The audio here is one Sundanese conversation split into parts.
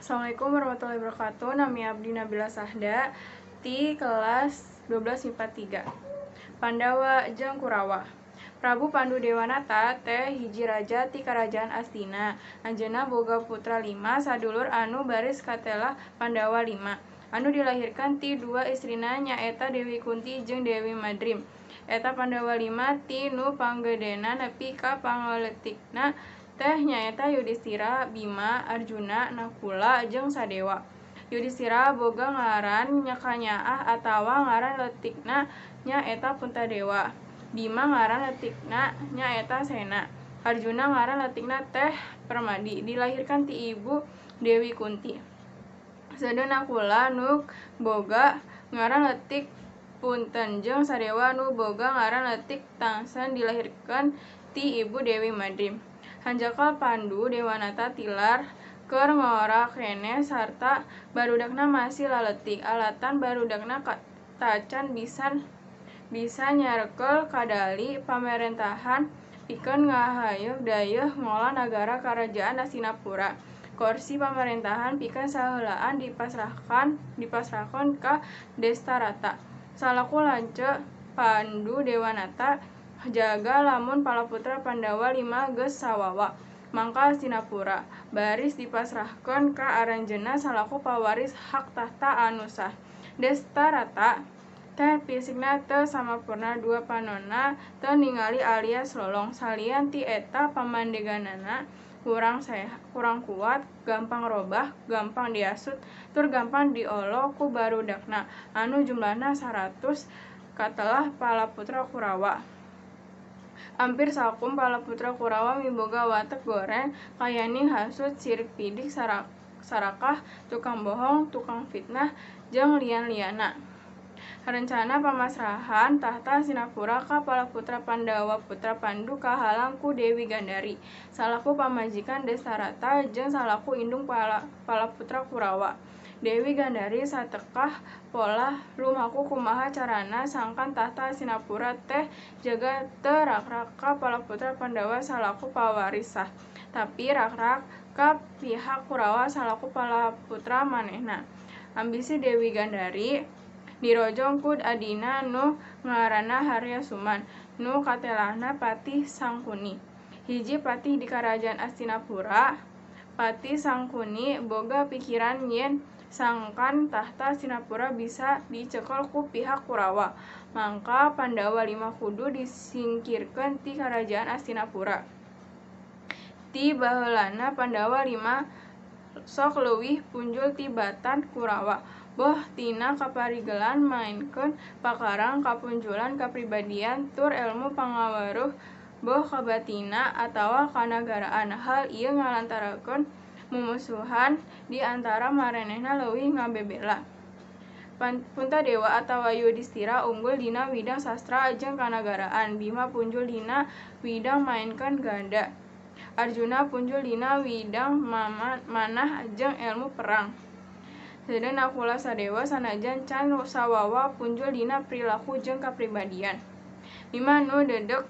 Assalamualaikum warahmatullahi wabarakatuh. Nami Abdi Nabila Sahda di kelas 12 MIPA 3. Pandawa jeung Kurawa. Prabu Pandu Dewanata teh hiji raja ti Karajaan Astina. Anjeunna boga putra 5 sadulur anu baris katelah Pandawa 5. Anu dilahirkan ti dua istrina nyaeta Dewi Kunti jeung Dewi Madrim. Eta Pandawa 5 ti nu panggedena nepi ka pangleutikna teh nyaeta Yudistira, Bima, Arjuna, Nakula, jeung Sadewa. Yudistira boga ngaran nyakanyaah atawa ngaran leutikna nyaeta Puntadewa. Bima ngaran leutikna nyaeta Sena. Arjuna ngaran leutikna teh Permadi. Dilahirkan ti ibu Dewi Kunti. Sedeu Nakula nu boga ngaran leutik Punten jeung Sadewa nu boga ngaran leutik Tangsen dilahirkan ti ibu Dewi Madrim. Hanjakal Pandu Dewanata tilar keur ngora keneh sarta barudakna masih laleutik. Alatan barudakna tacan bisa nyarekel kadali pamarentahan pikeun ngahayeuh dayeuh ngolah nagara Karajaan Hastinapura. Kursi pamarentahan pikeun saheulaan dipasrahkeun ka Destarata. Salaku lance Pandu Dewanata jaga lamun palaputra Pandawa 5 geus sawawa mangka Hastinapura baris dipasrahkeun ka aranjeunna salaku pawaris hak tahta anu sah. Destarata teh fisikna teu samapurna dua panonna teu ningali alias lolong. Salian ti eta pamandeganana kurang kuat, gampang robah, gampang diasut, tur gampang diolo ku barudakna anu jumlahna 100 katelah palaputra Kurawa. Ampir sakum palaputra Kurawa miboga watek goreng, kayaning hasut, sirik pidik, sarakah, tukang bohong, tukang fitnah, jeung lian-liana. Rencana pamasrahan tahta Hastinapura ka palaputra Pandawa putra Pandu kahalang ku Dewi Gandari salaku pamajikan Destarata jeung salaku indung palaputra Kurawa. Dewi Gandari satekah pola rumaku kumaha carana sangkan tahta Hastinapura teh jaga teu rakrak ka palaputra Pandawa salaku pawaris sah, tapi rakrak ka pihak Kurawa salaku palaputra manehna. Ambisi Dewi Gandari dirojong ku adina nu ngaranna Haryasuman nu katelahna Patih Sangkuni. Hiji patih di Karajaan Hastinapura. Patih Sangkuni boga pikiran yen sangkan tahta Hastinapura bisa dicekel ku pihak Kurawa, mangka Pandawa 5 kudu disingkirkeun ti Karajaan Hastinapura. Ti baheulana Pandawa 5 sok leuwih punjul ti batan Kurawa. Boh tina kaparigelan mainkeun pakarang kapunjulan kapribadian tur elmu pangaweruh boh kabatina atawa kanagaraan. Hal ieu ngalantarakeun mumusuhan di antara marenehna leuwih ngabebela. Puntadewa atawa Yudistira unggul dina widang sastra jeung kanagaraan. Bima punjul dina widang mainkeun ganda. Arjuna punjul dina widang manah jeung elmu perang. Sedeu Nakula Sadewa sanajan can sawawa punjul dina prilaku jeung kapribadian. Bima nu dedeg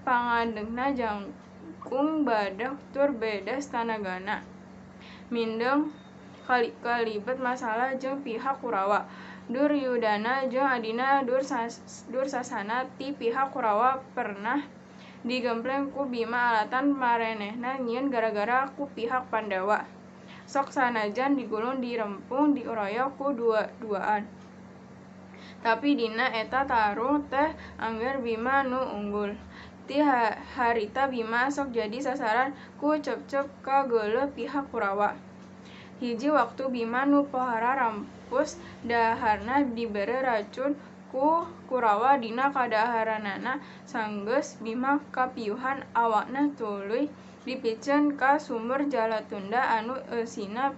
pangadegna jangkung badag tur bedes tanagana. Mindeng kalibet masalah jeung pihak Kurawa. Duryudana jeung adina Dursasana ti pihak Kurawa pernah digempleng ku Bima alatan marenehna nyieun gara-gara ku pihak Pandawa. Sok sanajan digulung dirempung diuroyok ku dua-duaan. Tapi dina eta tarung teh angger Bima nu unggul. Ti harita Bima sok jadi sasaran ku cep-cep ka geuleuh pihak Kurawa. Hiji waktu Bima nu pohara rampus daharna dibere racun ku Kurawa dina kadaharanana sanggeus Bima kapiuhan awakna tuluy dipiceun ka sumur Jalatunda anu eusina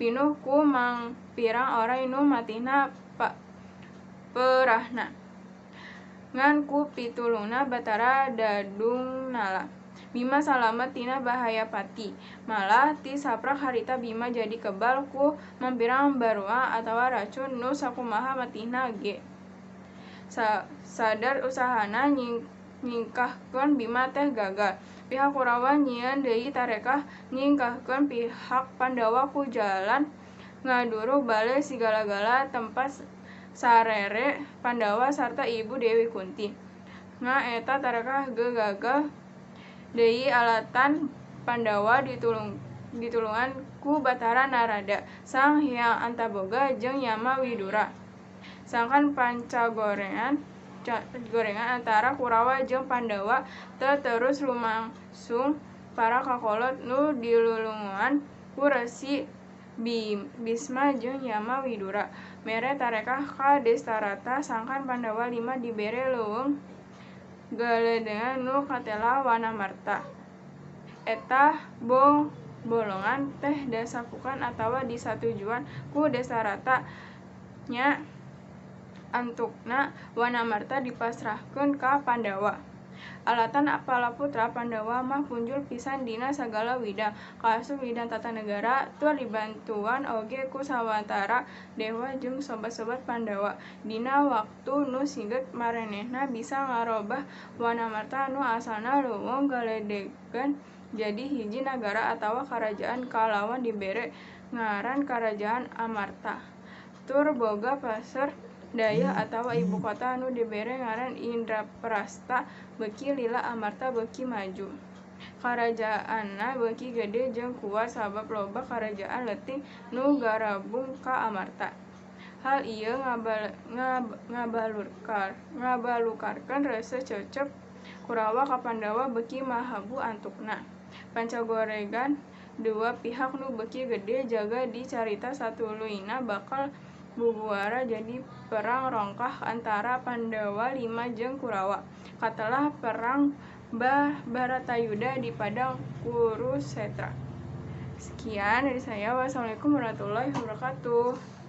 pinuh ku mangpirang oray nu matihna peurahna. Ngan ku pitulungna Batara Dadungnala. Bima salamet tina bahaya pati. Malah ti saprak harita Bima jadi kebal ku mampirang barua atawa racun nu sakumaha matihna ge. Sadar usahana nyingkahkeun Bima teh gagal. Pihak Kurawa nyieun deui tarekah ngingkahkeun pihak Pandawa ku jalan ngadurug bale sigala-gala tempat sarere Pandawa sarta Ibu Dewi Kunti. Eta tarekah gagal deui alatan Pandawa ditulungan ku Batara Narada, Sang Hyang Antaboga jeung Yama Widura. Sangkan pancagorengan antara Kurawa jeung Pandawa teu terus lumangsung para kakolot nu dilulungan ku Resi Bisma jeung Yama Widura. Mere tarekah ka Destarata sangkan Pandawa 5 dibere leuweung galedengan nu katela Wanamarta. Eta bolongan teh dasakukan atawa disatujuan ku Destarata nya antukna Wanamarta dipasrahkeun ka Pandawa. Alatan Apala putra Pandawa mah punjul pisan dina sagala widang, kaasup widang tata negara, tur dibantuan oge ku sawatara dewa jeung sobat-sobat Pandawa. Dina waktu nu singget marenehna bisa ngarobah Wanamarta nu asalna leuweung galedegan jadi hiji nagara atawa karajaan kalawan dibere ngaran Karajaan Amarta. Tur boga paser daya atawa ibu kota nu dibere ngaran Indraprasta beuki lila Amarta beuki maju. Karajaanna beuki gede jeung kuat sabab loba karajaan leutik nu garabung ka Amarta. Hal ieu ngabalukarkeun rasa cocok Kurawa ka Pandawa beuki mahabu antukna. Pancagorengan dua pihak nu beuki gede jaga di carita satuluyna bakal bubuara jadi perang rongkah antara Pandawa 5 jeung Kurawa. Katelah perang Baratayuda di padang Kurusetra. Sekian dari saya. Wassalamualaikum warahmatullahi wabarakatuh.